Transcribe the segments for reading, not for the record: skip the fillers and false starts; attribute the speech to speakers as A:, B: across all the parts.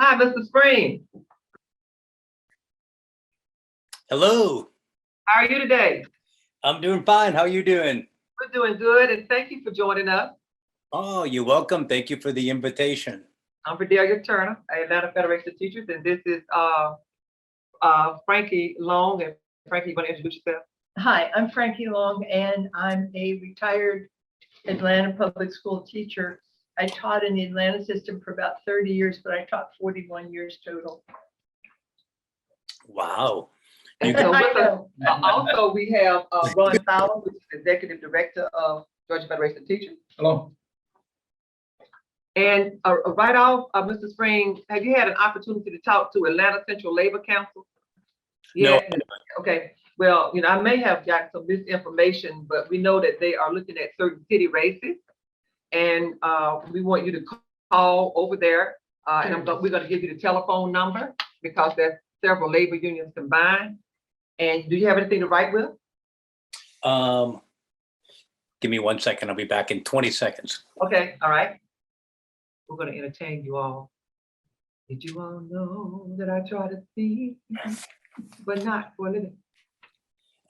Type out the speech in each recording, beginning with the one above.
A: Hi, Mr. Spring.
B: Hello,
A: How are you today?
B: I'm doing fine. How are you doing?
A: We're doing good, and thank you for joining us.
B: Oh, you're welcome. Thank you for the invitation.
A: I'm Verdaillia Turner, Atlanta Federation of Teachers, and this is Frankie Long. And Frankie, you want to introduce yourself?
C: Hi, I'm Frankie Long, and I'm a retired Atlanta public school teacher. I taught in the Atlanta system for about 30 years, but I taught 41 years total.
B: Wow.
A: And so with us, also we have Ron Fowler, which is Executive Director of Georgia Federation of Teachers.
D: Hello.
A: And right off, Mr. Spring, have you had an opportunity to talk to Atlanta Central Labor Council?
B: No.
A: Yeah. Okay. Well, I may have got some misinformation, but we know that they are looking at certain city races, and we want you to call over there. And we're going to give you the telephone number because there's several labor unions combined. And do you have anything to write with?
B: Give me 1 second. I'll be back in 20 seconds.
A: Okay. All right. We're going to entertain you all. Did you all know that I try to see, but not for a living?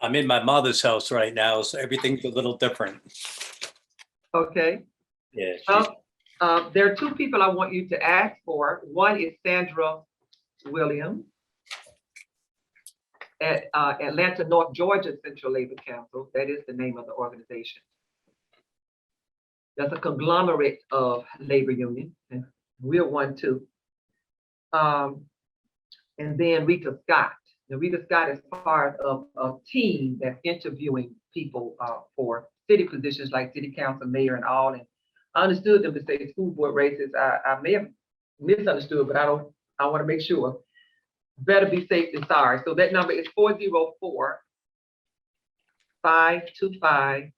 B: I'm in my mother's house right now, so everything's a little different.
A: Okay.
B: Yeah.
A: There are two people I want you to ask for. One is Sandra Williams at Atlanta North Georgia Central Labor Council. That is the name of the organization. That's a conglomerate of labor unions, and we're one too. And then Rita Scott. Now, Rita Scott is part of a team that's interviewing people for city positions like city council, mayor, and all. And I understood them to say school board races. I may have misunderstood, but I want to make sure. Better be safe than sorry. So that number is 404-525-3559.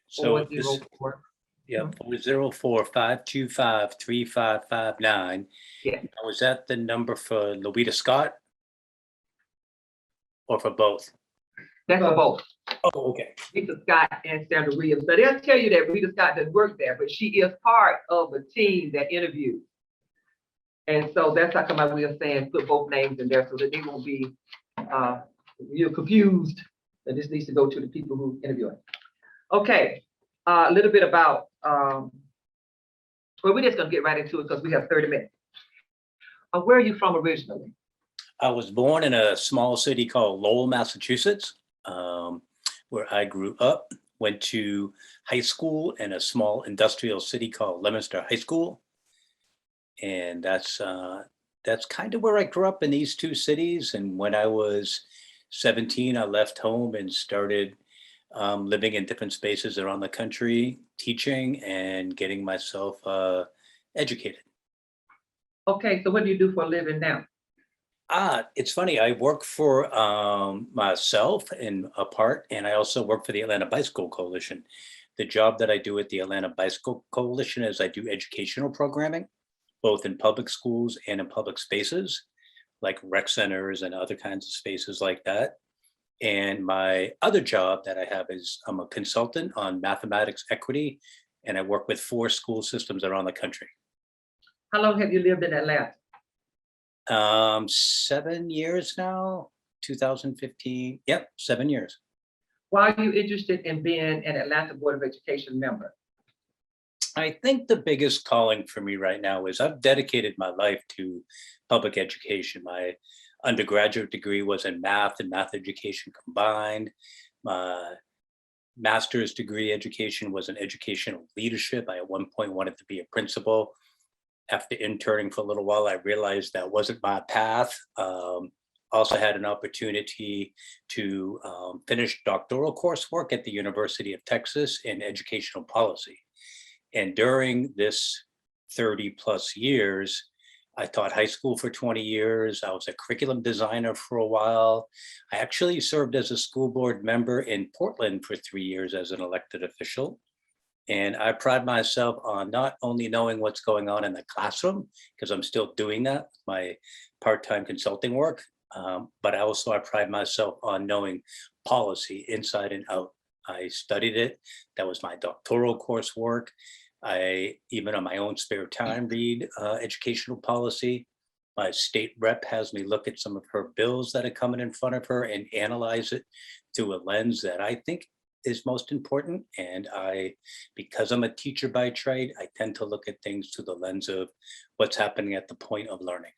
B: So this,
A: 404.
B: yeah, 404-525-3559.
A: Yeah.
B: Was that the number for Louita Scott? Or for both?
A: That's for both.
B: Oh, okay.
A: Rita Scott and Sandra Williams. But they'll tell you that Rita Scott doesn't work there, but she is part of the team that interviews. And so that's how come we are saying put both names in there so that they won't be you're confused. That this needs to go to the people who interview it. Okay, a little bit about well, we're just gonna get right into it because we have 30 minutes. Where are you from originally?
B: I was born in a small city called Lowell, Massachusetts, where I grew up, went to high school in a small industrial city called Leominster High School. And that's kind of where I grew up, in these two cities. And when I was 17, I left home and started living in different spaces around the country, teaching and getting myself educated.
A: Okay, so what do you do for a living now?
B: It's funny. I work for myself in a part, and I also work for the Atlanta Bicycle Coalition. The job that I do at the Atlanta Bicycle Coalition is I do educational programming, both in public schools and in public spaces, like rec centers and other kinds of spaces like that. And my other job that I have is I'm a consultant on mathematics equity, and I work with 4 school systems around the country.
A: How long have you lived in Atlanta?
B: 7 years now, 2015. Yep, 7 years.
A: Why are you interested in being an Atlanta Board of Education member?
B: I think the biggest calling for me right now is I've dedicated my life to public education. My undergraduate degree was in math and math education combined. My master's degree education was in educational leadership. I at one point wanted to be a principal. After interning for a little while, I realized that wasn't my path. Also had an opportunity to finish doctoral coursework at the University of Texas in educational policy. And during this 30 plus years, I taught high school for 20 years. I was a curriculum designer for a while. I actually served as a school board member in Portland for 3 years as an elected official. And I pride myself on not only knowing what's going on in the classroom, because I'm still doing that with my part-time consulting work, but I pride myself on knowing policy inside and out. I studied it. That was my doctoral coursework. I, even on my own spare time, read educational policy. My state rep has me look at some of her bills that are coming in front of her and analyze it through a lens that I think is most important. And because I'm a teacher by trade, I tend to look at things through the lens of what's happening at the point of learning.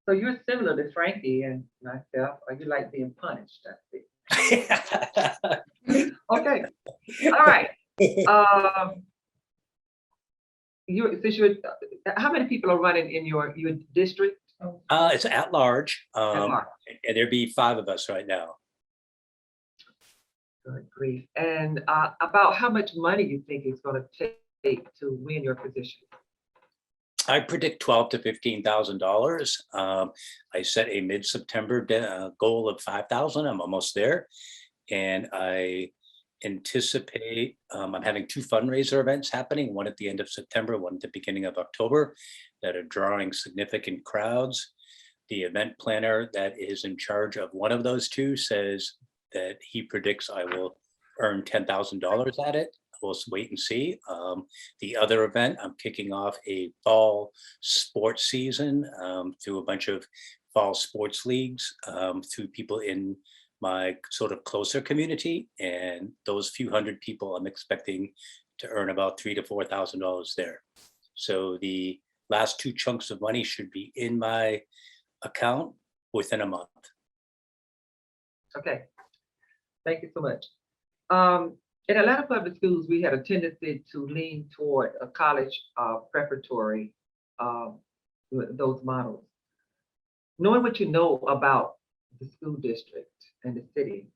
A: So you're similar to Frankie and myself, or you like being punished, I see. Okay, all right. Since you're, how many people are running in your district?
B: It's at large,
A: Mark?
B: and there'd be 5 of us right now.
A: Good grief. And about how much money you think it's going to take to win your position?
B: I predict $12,000 to $15,000. I set a mid-September goal of 5,000. I'm almost there, and I anticipate I'm having 2 fundraiser events happening, one at the end of September, one at the beginning of October, that are drawing significant crowds. The event planner that is in charge of one of those 2 says that he predicts I will earn $10,000 at it. We'll wait and see. The other event, I'm kicking off a fall sports season through a bunch of fall sports leagues through people in my sort of closer community. And those few hundred people, I'm expecting to earn about $3,000 to $4,000 there. So the last 2 chunks of money should be in my account within a month.
A: Okay, thank you so much. In a lot of public schools, we had a tendency to lean toward a college preparatory, those models. Knowing what you know about the school district and the city,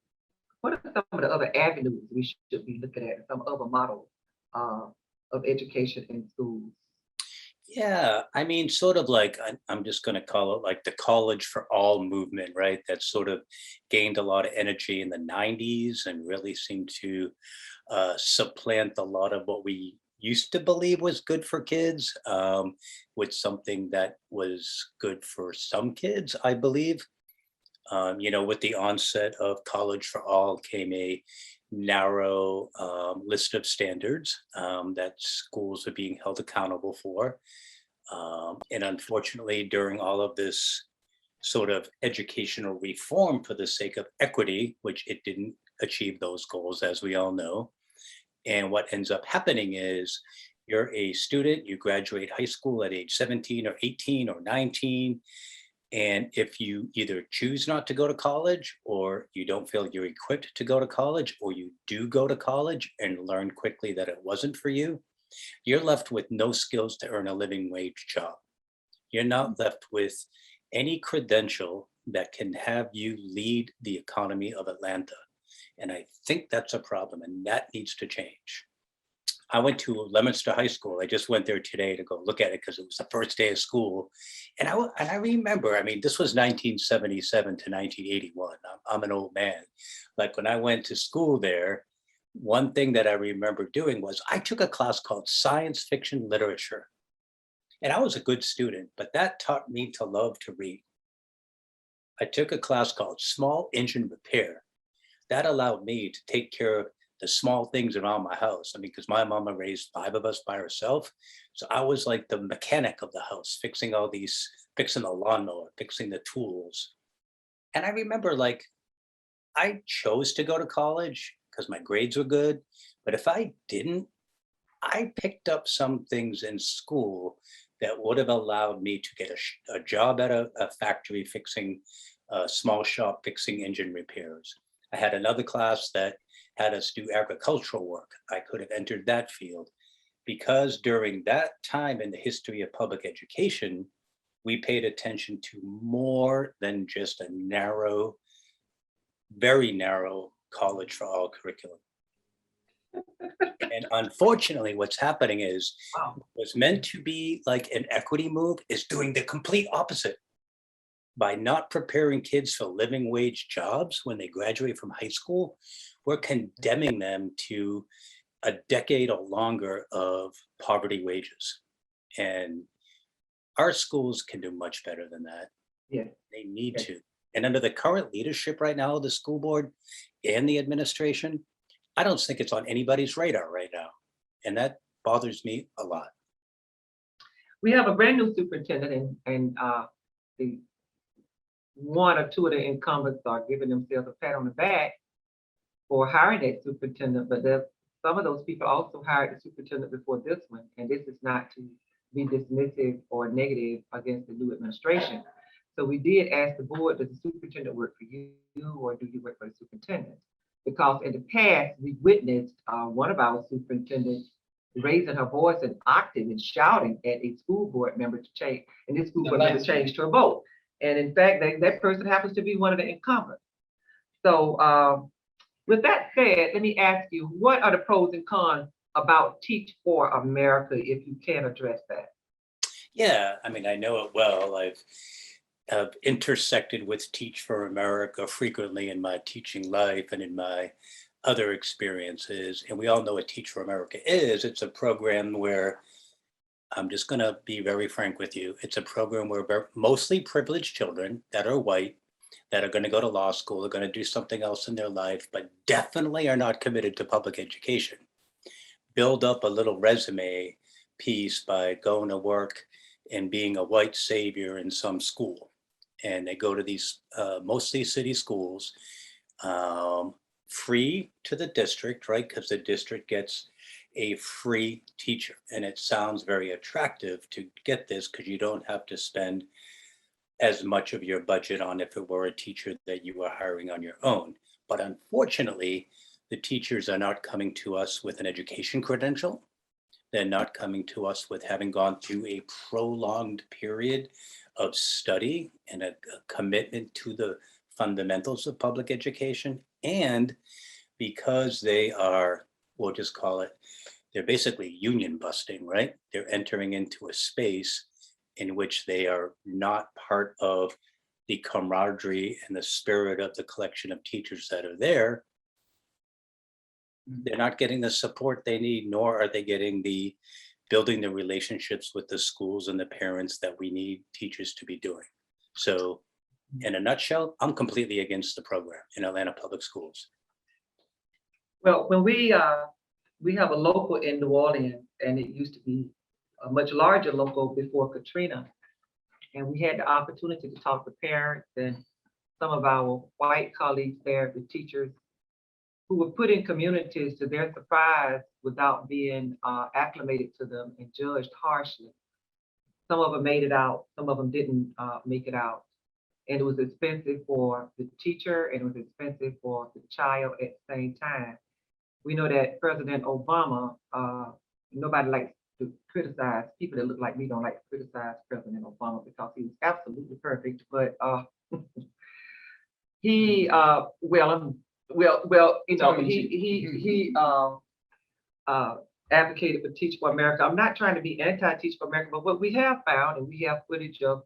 A: what are some of the other avenues we should be looking at, some other models of education in schools?
B: Yeah, I mean, sort of like, I'm just going to call it like the college for all movement, right? That sort of gained a lot of energy in the 90s and really seemed to supplant a lot of what we used to believe was good for kids with something that was good for some kids, I believe. With the onset of college for all came a narrow list of standards that schools are being held accountable for. And unfortunately, during all of this sort of educational reform for the sake of equity, which it didn't achieve those goals, as we all know. And what ends up happening is you're a student, you graduate high school at age 17 or 18 or 19. And if you either choose not to go to college, or you don't feel you're equipped to go to college, or you do go to college and learn quickly that it wasn't for you, you're left with no skills to earn a living wage job. You're not left with any credential that can have you lead the economy of Atlanta. And I think that's a problem, and that needs to change. I went to Leominster High School. I just went there today to go look at it because it was the first day of school. And I remember, I mean, this was 1977 to 1981. I'm an old man. Like when I went to school there, one thing that I remember doing was I took a class called Science Fiction Literature. And I was a good student, but that taught me to love to read. I took a class called Small Engine Repair. That allowed me to take care of the small things around my house. I mean, because my mama raised 5 of us by herself. So I was like the mechanic of the house, fixing the lawnmower, fixing the tools. And I remember like, I chose to go to college because my grades were good. But if I didn't, I picked up some things in school that would have allowed me to get a job at a factory fixing a small shop, fixing engine repairs. I had another class that had us do agricultural work. I could have entered that field because during that time in the history of public education, we paid attention to more than just a narrow, very narrow college for all curriculum. And unfortunately, what's happening is what's meant to be like an equity move is doing the complete opposite. By not preparing kids for living wage jobs when they graduate from high school, we're condemning them to a decade or longer of poverty wages. And our schools can do much better than that.
A: Yeah.
B: They need to. And under the current leadership right now of the school board and the administration, I don't think it's on anybody's radar right now. And that bothers me a lot.
A: We have a brand new superintendent and the one or two of the incumbents are giving themselves a pat on the back for hiring that superintendent, but some of those people also hired the superintendent before this one, and this is not to be dismissive or negative against the new administration. So we did ask the board, does the superintendent work for you or do you work for the superintendent? Because in the past, we witnessed one of our superintendents raising her voice an octave and shouting at a school board member to change, and this school board member changed her vote. And in fact, that person happens to be one of the incumbents. So with that said, let me ask you, what are the pros and cons about Teach for America, if you can address that?
B: Yeah, I mean, I know it well. I've intersected with Teach for America frequently in my teaching life and in my other experiences. And we all know what Teach for America is. It's a program where, I'm just going to be very frank with you, it's a program where mostly privileged children that are white, that are going to go to law school, are going to do something else in their life, but definitely are not committed to public education, build up a little resume piece by going to work and being a white savior in some school. And they go to these mostly city schools, free to the district, right? Because the district gets a free teacher. And it sounds very attractive to get this because you don't have to spend as much of your budget on if it were a teacher that you were hiring on your own. But unfortunately, the teachers are not coming to us with an education credential. They're not coming to us with having gone through a prolonged period of study and a commitment to the fundamentals of public education. And because they are, we'll just call it, they're basically union busting, right? They're entering into a space in which they are not part of the camaraderie and the spirit of the collection of teachers that are there. They're not getting the support they need, nor are they getting the building the relationships with the schools and the parents that we need teachers to be doing. So in a nutshell, I'm completely against the program in Atlanta Public Schools.
A: Well, when we have a local in New Orleans, and it used to be a much larger local before Katrina, and we had the opportunity to talk to parents and some of our white colleagues there, the teachers, who were put in communities to their surprise without being acclimated to them and judged harshly. Some of them made it out, some of them didn't make it out. And it was expensive for the teacher and it was expensive for the child at the same time. We know that President Obama, nobody likes to criticize, people that look like me don't like to criticize President Obama because he was absolutely perfect, but he, you know, he advocated for Teach for America. I'm not trying to be anti-Teach for America, but what we have found, and we have footage of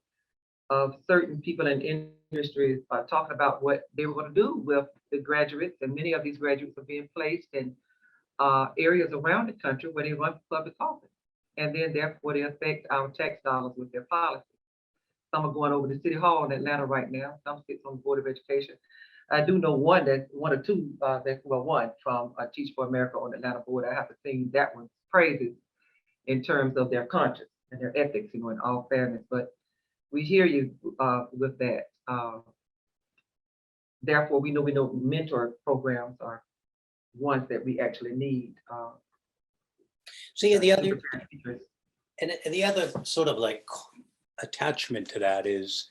A: certain people in industries talking about what they were going to do with the graduates, and many of these graduates are being placed in areas around the country where they run for public office, and then therefore they affect our tax dollars with their policies. Some are going over to City Hall in Atlanta right now. Some sits on the Board of Education. I do know one or two one from Teach for America on the Atlanta board. I have to sing that one's praises in terms of their conscience and their ethics, you know, in all fairness. But we hear you with that. Therefore, we know mentor programs are ones that we actually need.
B: See, the other sort of like attachment to that is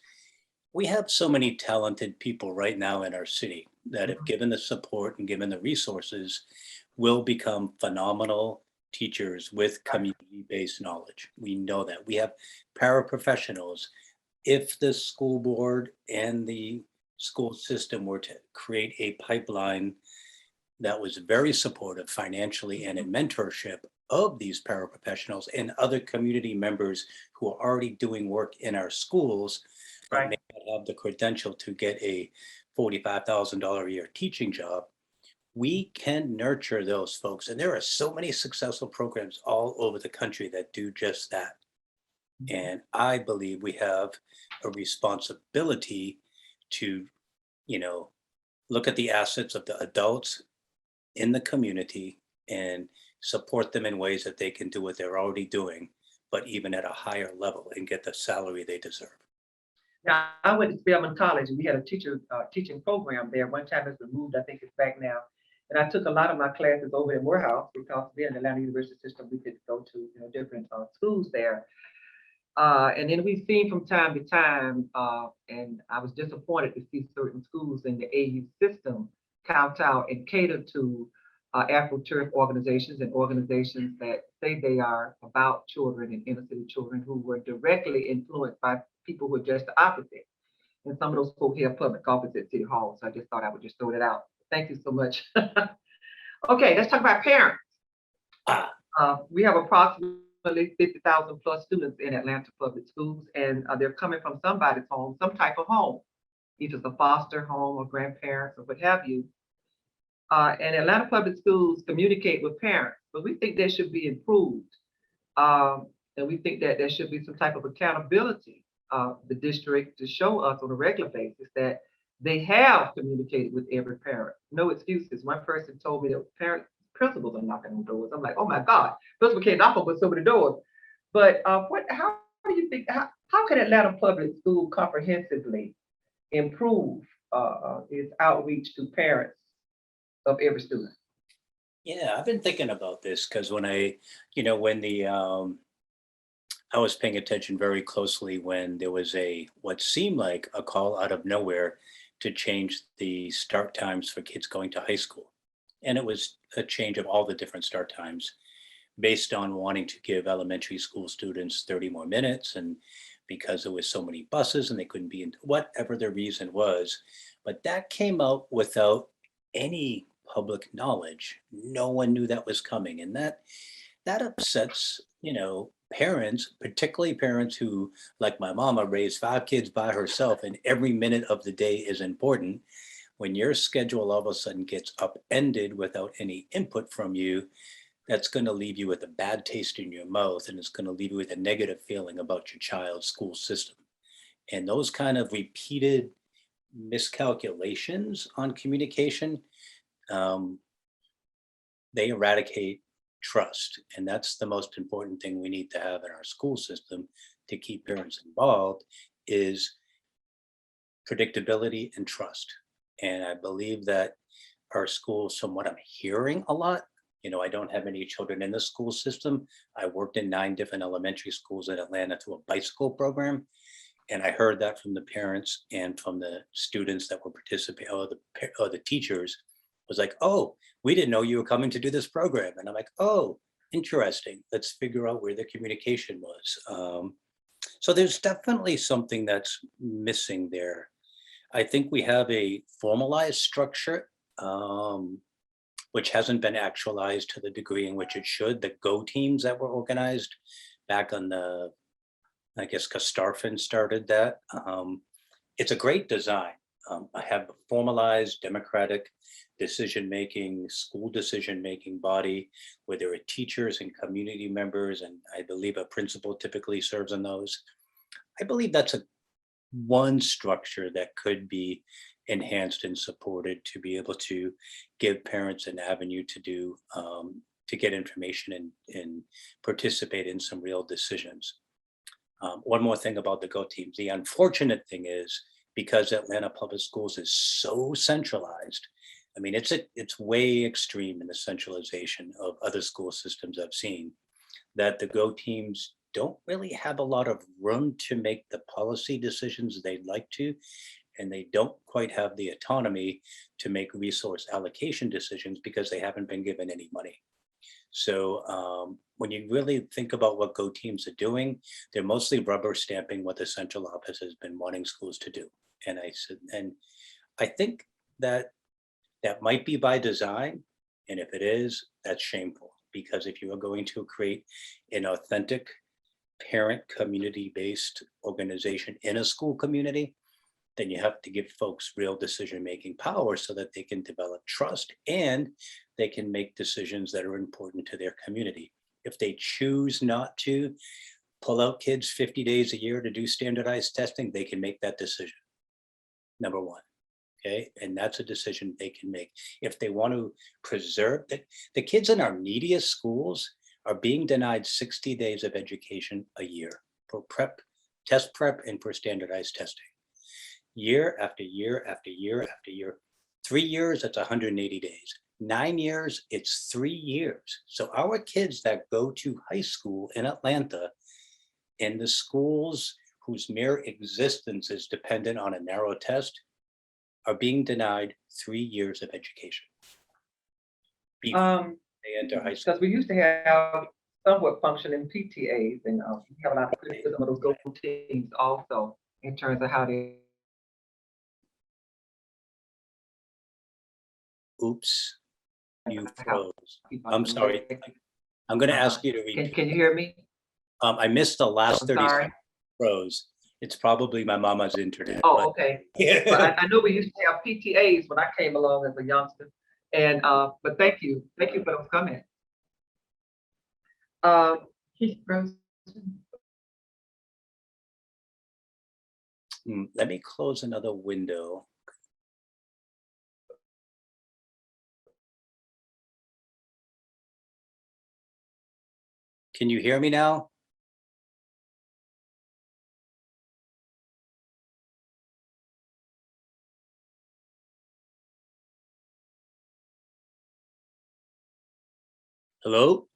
B: we have so many talented people right now in our city that if given the support and given the resources will become phenomenal teachers with community-based knowledge. We know that. We have paraprofessionals. If the school board and the school system were to create a pipeline that was very supportive financially and in mentorship of these paraprofessionals and other community members who are already doing work in our schools,
A: Right.
B: may not have the credential to get a $45,000 a year teaching job, we can nurture those folks. And there are so many successful programs all over the country that do just that. And I believe we have a responsibility to, you know, look at the assets of the adults in the community and support them in ways that they can do what they're already doing, but even at a higher level and get the salary they deserve.
A: Now, I went to Spelman College and we had a teaching program there. One time it's removed, I think it's back now. And I took a lot of my classes over in Morehouse because we're in the Atlanta University system, we could go to, different schools there. And then we've seen from time to time, and I was disappointed to see certain schools in the AU system count out and cater to Afro-Turf organizations and organizations that say they are about children and inner city children who were directly influenced by people who are just the opposite. And some of those folks have public office at City Hall. So I just thought I would just throw that out. Thank you so much. Okay, let's talk about parents. We have approximately 50,000 plus students in Atlanta public schools, and they're coming from somebody's home, some type of home, either it's a foster home or grandparents or what have you. And Atlanta public schools communicate with parents, but we think they should be improved. And we think that there should be some type of accountability of the district to show us on a regular basis that they have communicated with every parent. No excuses. One person told me that principals are knocking on doors. I'm like, oh my God, principal can't knock on so many doors. But how do you think, how can Atlanta Public School comprehensively improve its outreach to parents of every student?
B: Yeah, I've been thinking about this because when I was paying attention very closely when there was what seemed like a call out of nowhere to change the start times for kids going to high school. And it was a change of all the different start times based on wanting to give elementary school students 30 more minutes, and because there was so many buses and they couldn't be in, whatever the reason was. But that came out without any public knowledge. No one knew that was coming. And that upsets, parents, particularly parents who, like my mama, raised 5 kids by herself and every minute of the day is important. When your schedule all of a sudden gets upended without any input from you, that's going to leave you with a bad taste in your mouth, and it's going to leave you with a negative feeling about your child's school system. And those kind of repeated miscalculations on communication, they eradicate trust. And that's the most important thing we need to have in our school system to keep parents involved is predictability and trust. And I believe that our schools, from what I'm hearing a lot, I don't have any children in the school system. I worked in 9 different elementary schools in Atlanta through a bicycle program. And I heard that from the parents and from the students that were participating, or the teachers was like, oh, we didn't know you were coming to do this program. And I'm like, oh, interesting. Let's figure out where the communication was. So there's definitely something that's missing there. I think we have a formalized structure, which hasn't been actualized to the degree in which it should. The Go teams that were organized back on I guess Kastarfin started that. It's a great design. I have a formalized democratic decision-making, school decision-making body where there are teachers and community members, and I believe a principal typically serves on those. I believe that's one structure that could be enhanced and supported to be able to give parents an avenue to get information and participate in some real decisions. One more thing about the Go teams. The unfortunate thing is, because Atlanta Public Schools is so centralized, I mean, it's way extreme in the centralization of other school systems I've seen, that the Go teams don't really have a lot of room to make the policy decisions they'd like to, and they don't quite have the autonomy to make resource allocation decisions because they haven't been given any money. So when you really think about what Go teams are doing, they're mostly rubber stamping what the central office has been wanting schools to do. And I think that might be by design. And if it is, that's shameful, because if you are going to create an authentic parent community-based organization in a school community, then you have to give folks real decision-making power so that they can develop trust and they can make decisions that are important to their community. If they choose not to pull out kids 50 days a year to do standardized testing, they can make that decision. Number one. Okay, and that's a decision they can make. If they want to preserve that, the kids in our neediest schools are being denied 60 days of education a year for prep, test prep, and for standardized testing. Year after year after year after year. 3 years, that's 180 days. 9 years, it's 3 years. So our kids that go to high school in Atlanta, in the schools whose mere existence is dependent on a narrow test, are being denied 3 years of education before they enter high school.
A: Because we used to have somewhat functioning PTAs, and we have a lot of criticism of those go teams also in terms of how they.
B: Oops, you
A: how
B: froze.
A: people
B: I'm sorry. I'm going to ask you to repeat.
A: Can you hear me?
B: I missed the last
A: I'm
B: 30
A: sorry.
B: seconds. Froze. It's probably my mama's internet.
A: Oh, okay. But
B: Yeah.
A: I know we used to have PTAs when I came along as a youngster, and but thank you for those comments.
C: He's frozen.
B: Let me close another window. Can you hear me now? Hello?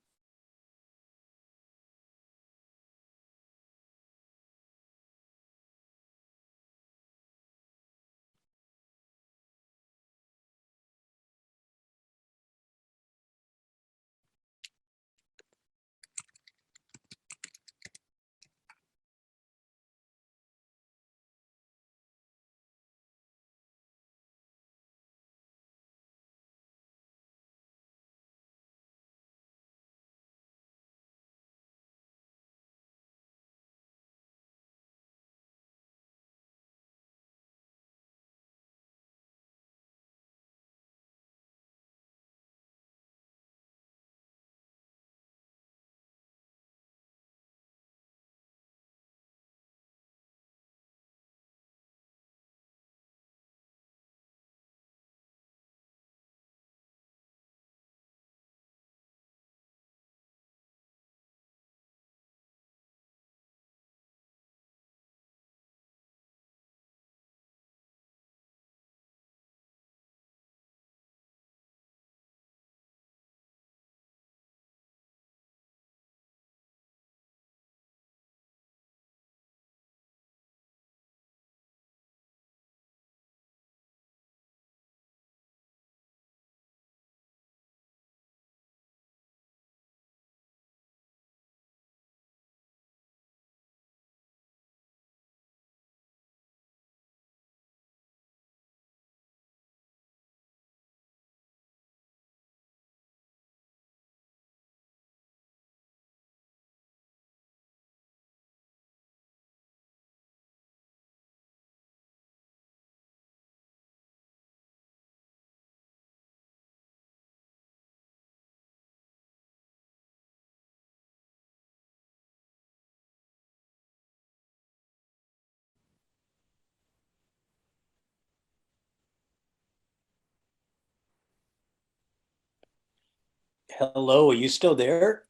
B: Hello, are you still there?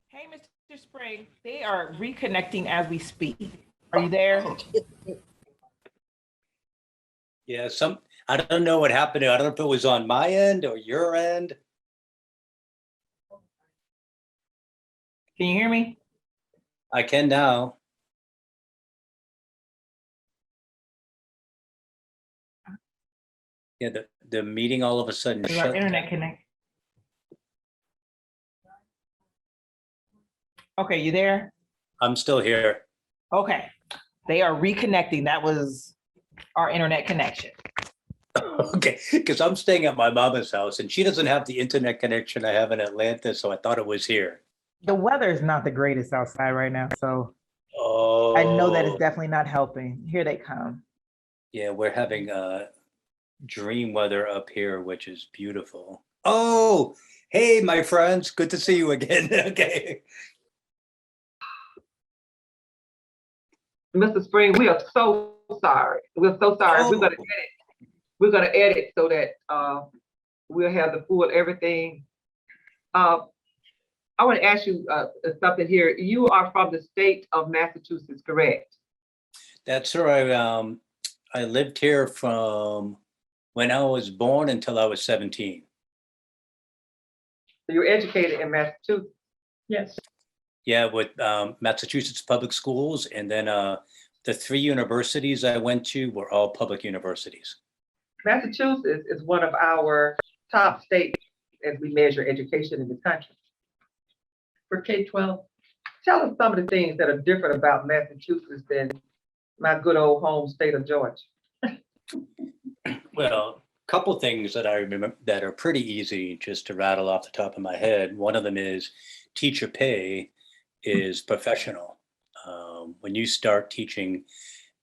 D: Hey, Mr. Spring, they are reconnecting as we speak. Are you there?
B: Yeah, I don't know what happened. I don't know if it was on my end or your end.
D: Can you hear me?
B: I can now. Yeah, the meeting all of a sudden
D: Is
B: shut
D: our internet
B: down.
D: connect? Okay, you there?
B: I'm still here.
D: Okay, they are reconnecting. That was our internet connection.
B: Okay, because I'm staying at my mama's house and she doesn't have the internet connection I have in Atlanta, so I thought it was here.
D: The weather is not the greatest outside right now, so
B: Oh,
D: I know that it's definitely not helping. Here they come.
B: yeah, we're having dream weather up here, which is beautiful. Oh, hey, my friends, good to see you again. Okay.
A: Mr. Spring, we are so sorry. We're so sorry.
B: Oh.
A: We're gonna edit. we're gonna edit so that, we'll have the full everything. I want to ask you, something here. You are from the state of Massachusetts, correct?
B: That's right. I lived here from when I was born until I was 17.
A: So you're educated in Massachusetts.
C: Yes.
B: Yeah, with Massachusetts public schools, and then the 3 universities I went to were all public universities.
A: Massachusetts is one of our top states as we measure education in the country.
C: For K-12.
A: Tell us some of the things that are different about Massachusetts than my good old home state of Georgia.
B: Well, a couple things that I remember that are pretty easy just to rattle off the top of my head. One of them is teacher pay is professional. When you start teaching,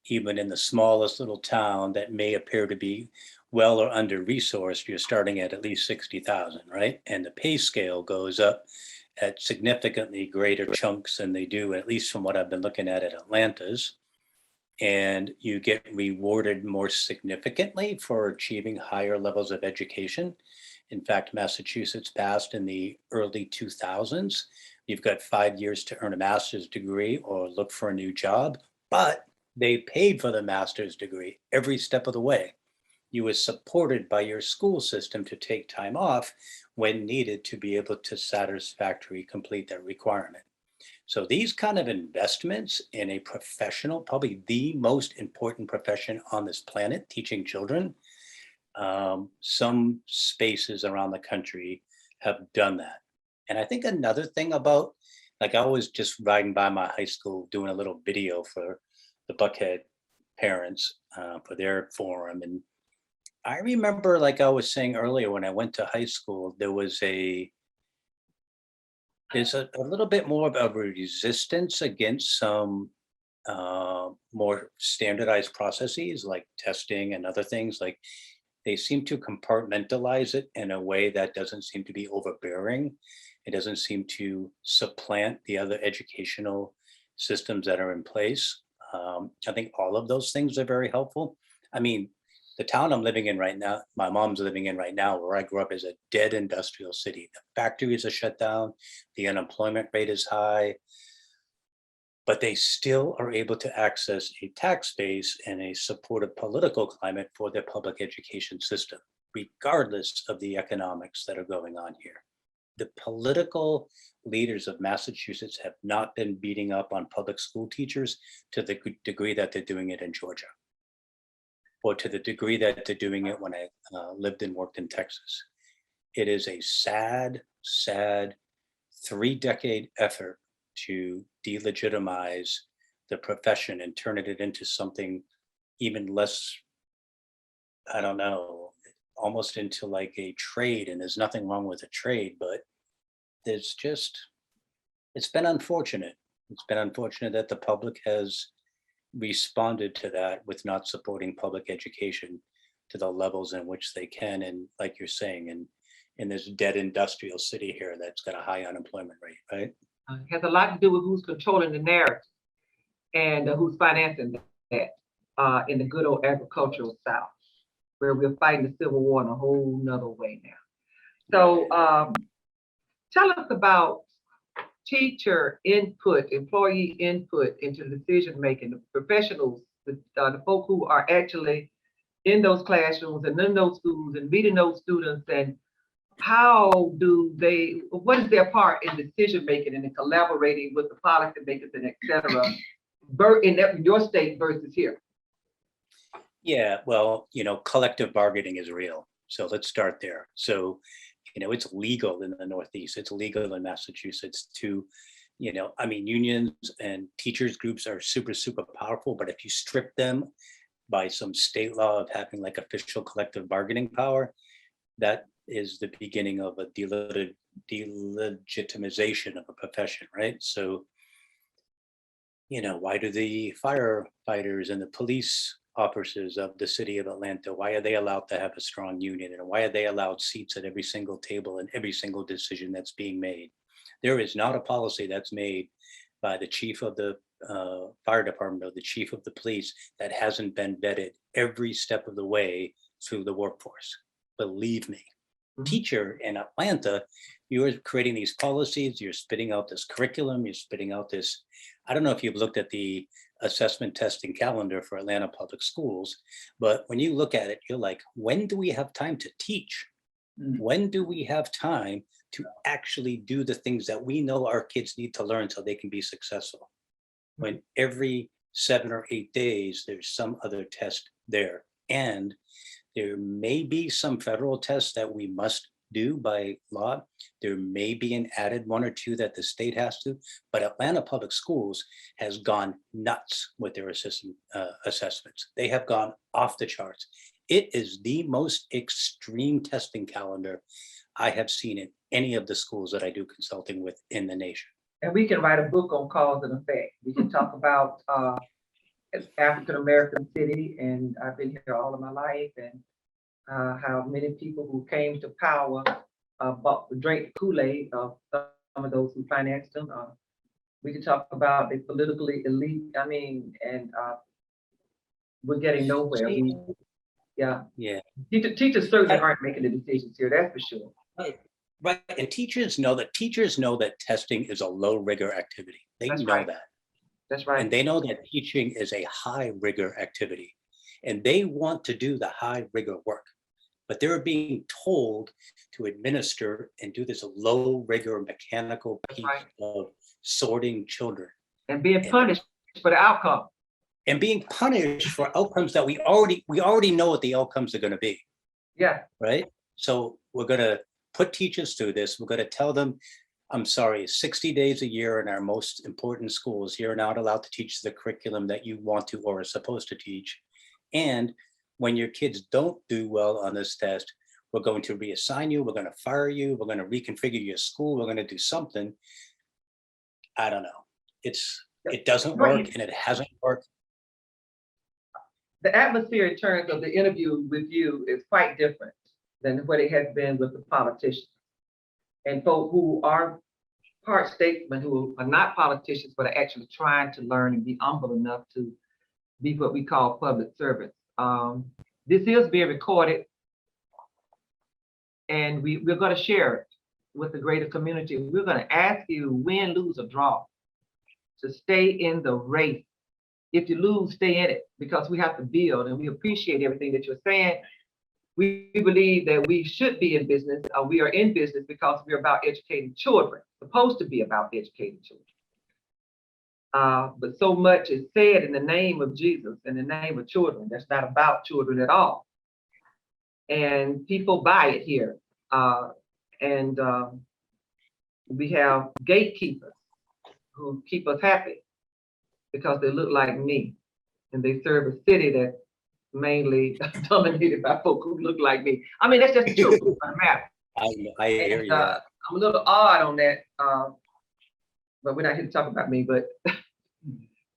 B: even in the smallest little town that may appear to be well or under resourced, you're starting at least 60,000, right? And the pay scale goes up at significantly greater chunks than they do, at least from what I've been looking at Atlanta's. And you get rewarded more significantly for achieving higher levels of education. In fact, Massachusetts passed in the early 2000s. You've got 5 years to earn a master's degree or look for a new job, but they paid for the master's degree every step of the way. You were supported by your school system to take time off when needed to be able to satisfactorily complete that requirement. So these kind of investments in a professional, probably the most important profession on this planet, teaching children, some spaces around the country have done that. And I think another thing about, like I was just riding by my high school doing a little video for the Buckhead parents for their forum. And I remember, like I was saying earlier, when I went to high school, there's a little bit more of a resistance against some more standardized processes like testing and other things. Like they seem to compartmentalize it in a way that doesn't seem to be overbearing. It doesn't seem to supplant the other educational systems that are in place. I think all of those things are very helpful. I mean, the town I'm living in right now, my mom's living in right now, where I grew up, is a dead industrial city. The factories are shut down, the unemployment rate is high, but they still are able to access a tax base and a supportive political climate for their public education system, regardless of the economics that are going on here. The political leaders of Massachusetts have not been beating up on public school teachers to the degree that they're doing it in Georgia, or to the degree that they're doing it when I lived and worked in Texas. It is a sad, sad 3-decade effort to delegitimize the profession and turn it into something even less, I don't know, almost into like a trade. And there's nothing wrong with a trade, but it's been unfortunate. It's been unfortunate that the public has responded to that with not supporting public education to the levels in which they can. And like you're saying, in this dead industrial city here that's got a high unemployment rate, right?
A: It has a lot to do with who's controlling the narrative and who's financing that in the good old agricultural South, where we're fighting the Civil War in a whole nother way now. So tell us about teacher input, employee input into decision making, the professionals, the folk who are actually in those classrooms and in those schools and meeting those students, and what is their part in decision making and in collaborating with the policy makers and et cetera, in your state versus here?
B: Yeah, well, collective bargaining is real. So let's start there. So, it's legal in the Northeast. It's legal in Massachusetts to, unions and teachers groups are super, super powerful. But if you strip them by some state law of having like official collective bargaining power, that is the beginning of a delegitimization of a profession, right? So, why do the firefighters and the police officers of the city of Atlanta, why are they allowed to have a strong union? And why are they allowed seats at every single table and every single decision that's being made? There is not a policy that's made by the chief of the fire department or the chief of the police that hasn't been vetted every step of the way through the workforce. Believe me.
A: Mhm.
B: Teacher in Atlanta, you're creating these policies, you're spitting out this curriculum, you're spitting out this. I don't know if you've looked at the assessment testing calendar for Atlanta public schools, but when you look at it, you're like, when do we have time to teach? When do we have time to actually do the things that we know our kids need to learn so they can be successful? When every 7 or 8 days, there's some other test there. And there may be some federal tests that we must do by law. There may be an added 1 or 2 that the state has to, but Atlanta Public Schools has gone nuts with their assessments. They have gone off the charts. It is the most extreme testing calendar I have seen in any of the schools that I do consulting with in the nation.
A: And we can write a book on cause and effect. We can talk about African-American city, and I've been here all of my life, and how many people who came to power drank the Kool-Aid of some of those who financed them. We can talk about the politically elite, and we're getting nowhere. Yeah. Teachers certainly aren't making the decisions here, that's for sure.
B: Right, and teachers know that testing is a low rigor activity. They
A: That's
B: know
A: right.
B: that.
A: That's right.
B: And they know that teaching is a high rigor activity, and they want to do the high rigor work, but they're being told to administer and do this low rigor mechanical piece
A: right.
B: of sorting children.
A: And being punished for the outcome.
B: And being punished for outcomes that we already know what the outcomes are going to be.
A: Yeah.
B: Right. So we're going to put teachers through this. We're going to tell them, I'm sorry, 60 days a year in our most important schools, you're not allowed to teach the curriculum that you want to or are supposed to teach. And when your kids don't do well on this test, we're going to reassign you, we're going to fire you, we're going to reconfigure your school, we're going to do something. I don't know. It doesn't work, and it hasn't worked.
A: The atmosphere in terms of the interview with you is quite different than what it has been with the politicians. And folks who are part statesmen, who are not politicians, but are actually trying to learn and be humble enough to be what we call public servants. This is being recorded, and we're going to share it with the greater community. We're going to ask you, win, lose, or draw, to stay in the race. If you lose, stay in it, because we have to build, and we appreciate everything that you're saying. We believe that we should be in business. We are in business because we're about educating children, supposed to be about educating children. But so much is said in the name of Jesus, in the name of children. That's not about children at all. And people buy it here. And we have gatekeepers who keep us happy because they look like me, and they serve a city that's mainly dominated by folk who look like me. I mean, that's just the truth. It doesn't matter.
B: I hear you.
A: I'm a little odd on that, but we're not here to talk about me. But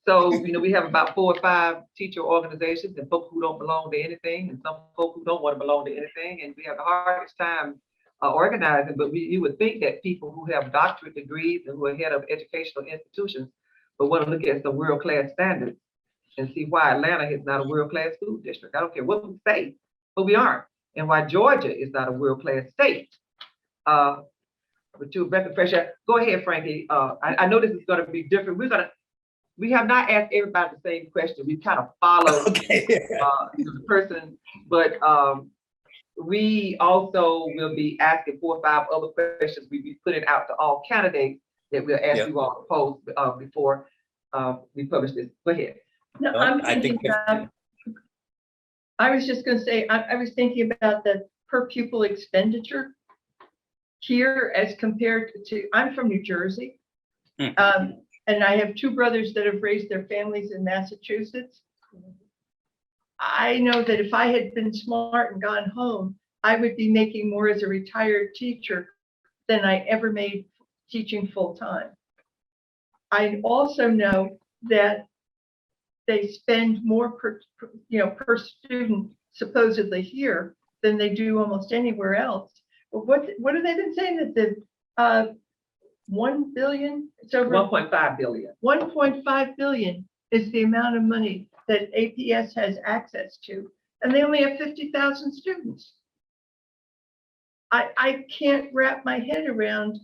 A: so, we have about 4 or 5 teacher organizations, and folks who don't belong to anything, and some folks who don't want to belong to anything, and we have the hardest time organizing. But you would think that people who have doctorate degrees and who are head of educational institutions but want to look at some world-class standards and see why Atlanta is not a world-class school district. I don't care what we say, but we aren't. And why Georgia is not a world-class state. But to Rebecca Fresher, go ahead, Frankie. I know this is going to be different. We have not asked everybody the same question. We kind of followed the person, but we also will be asking 4 or 5 other questions. We'll be putting out to all candidates that we'll ask you all to post before we publish this. Go ahead.
C: No, I was just going to say, I was thinking about the per pupil expenditure here as compared to, I'm from New Jersey. And I have 2 brothers that have raised their families in Massachusetts. I know that if I had been smart and gone home, I would be making more as a retired teacher than I ever made teaching full time. I also know that they spend more per student supposedly here than they do almost anywhere else. But what have they been saying, that the 1 billion, it's over
A: 1.5 billion.
C: 1.5 billion is the amount of money that APS has access to. and they only have 50,000 students. I can't wrap my head around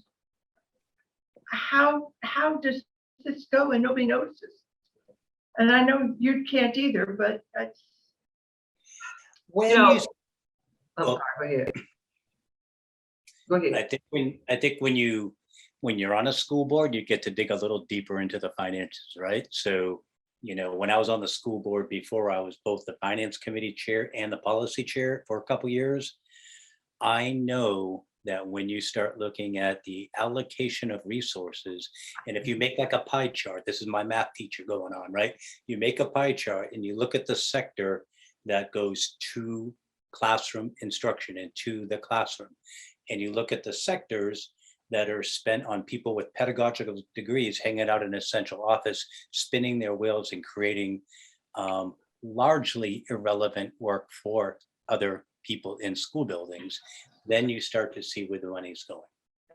C: how does this go and nobody notices? And I know you can't either, but it's,
B: When
A: You know,
B: you,
A: I'm
B: Oh.
A: sorry, go ahead. Go ahead.
B: I think when you're on a school board, you get to dig a little deeper into the finances, right? So, when I was on the school board before, I was both the finance committee chair and the policy chair for a couple years. I know that when you start looking at the allocation of resources, and if you make like a pie chart, this is my math teacher going on, right? You make a pie chart and you look at the sector that goes to classroom instruction and to the classroom. And you look at the sectors that are spent on people with pedagogical degrees hanging out in a central office, spinning their wheels and creating largely irrelevant work for other people in school buildings, then you start to see where the money's going.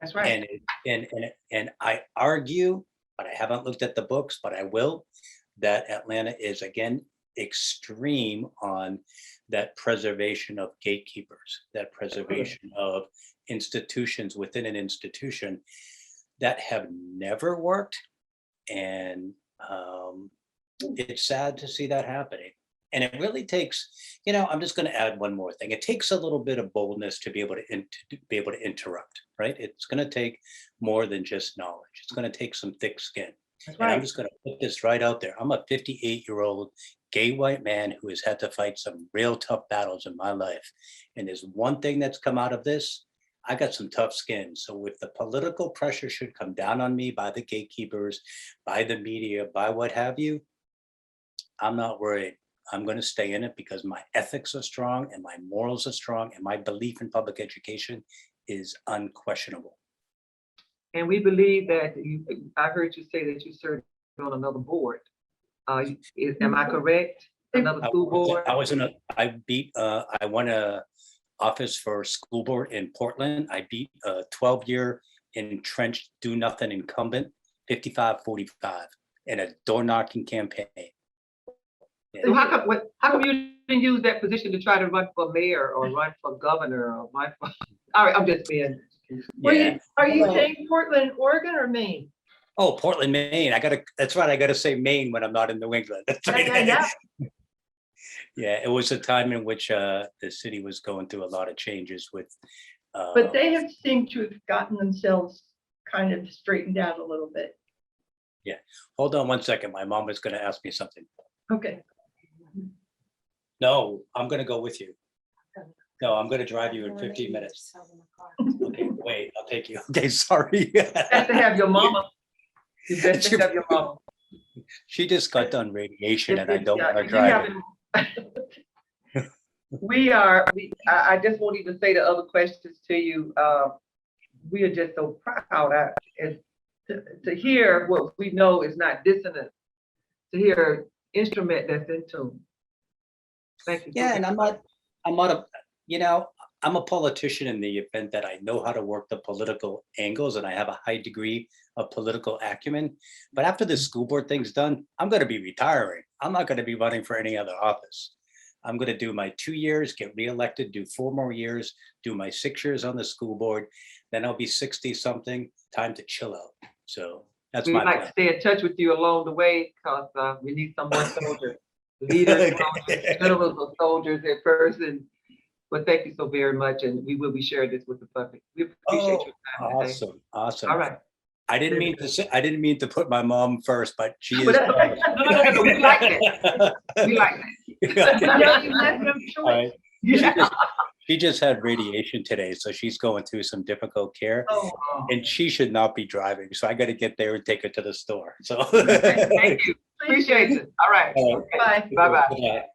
A: That's right.
B: And I argue, but I haven't looked at the books, but I will, that Atlanta is again extreme on that preservation of gatekeepers, that preservation of institutions within an institution that have never worked. And it's sad to see that happening. And it really takes, I'm just going to add one more thing. It takes a little bit of boldness to be able to interrupt, right? It's going to take more than just knowledge. It's going to take some thick skin.
A: That's
B: And I'm
A: right.
B: just going to put this right out there. I'm a 58-year-old gay white man who has had to fight some real tough battles in my life. And there's one thing that's come out of this. I got some tough skin. So if the political pressure should come down on me by the gatekeepers, by the media, by what have you, I'm not worried. I'm going to stay in it because my ethics are strong and my morals are strong and my belief in public education is unquestionable.
A: And we believe that I heard you say that you served on another board. Am I correct? Another school board?
B: I won a office for school board in Portland. I beat a 12-year entrenched do nothing incumbent, 55-45 in a door knocking campaign.
A: So how come you didn't use that position to try to run for mayor or run for governor or run for, all right, I'm just being.
C: are you saying Portland, Oregon or Maine?
B: Oh, Portland, Maine. That's right. I gotta say Maine when I'm not in New England. That's right.
C: Yeah.
B: Yeah, it was a time in which the city was going through a lot of changes with.
C: But they have seemed to have gotten themselves kind of straightened out a little bit.
B: Yeah, hold on one second. My mom is gonna ask me something.
C: Okay.
B: No, I'm gonna go with you. No, I'm gonna drive you in 15 minutes. Okay, wait, I'll take you. Okay, sorry.
A: Best to have your mama. You best to have your mama.
B: She just got done radiation and I don't
A: Yeah,
B: want her
A: you
B: driving.
A: I just won't even say the other questions to you. We are just so proud to hear what we know is not dissonant, to hear instrument that's in tune. Thank you.
B: Yeah, and I'm a politician in the event that I know how to work the political angles and I have a high degree of political acumen. But after the school board thing's done, I'm going to be retiring. I'm not going to be running for any other office. I'm going to do my 2 years, get reelected, do 4 more years, do my 6 years on the school board. Then I'll be 60 something, time to chill out. So that's
A: We'd
B: my
A: like
B: plan.
A: to stay in touch with you along the way because we need some more soldiers, leaders, generals of soldiers in person. But thank you so very much, and we will be sharing this with the public. We appreciate your time today.
B: Awesome.
A: All right.
B: I didn't mean to put my mom first, but she is.
A: But that's okay. No, we like it. We like it.
C: No, you let them choice.
B: All right.
A: Yeah.
B: She just had radiation today, so she's going through some difficult care,
C: Oh,
B: and she should not be driving. So I got to get there and take her to the store. So
A: Thank you. Appreciate it. All right.
B: All
C: bye.
A: Bye-bye.
B: Bye.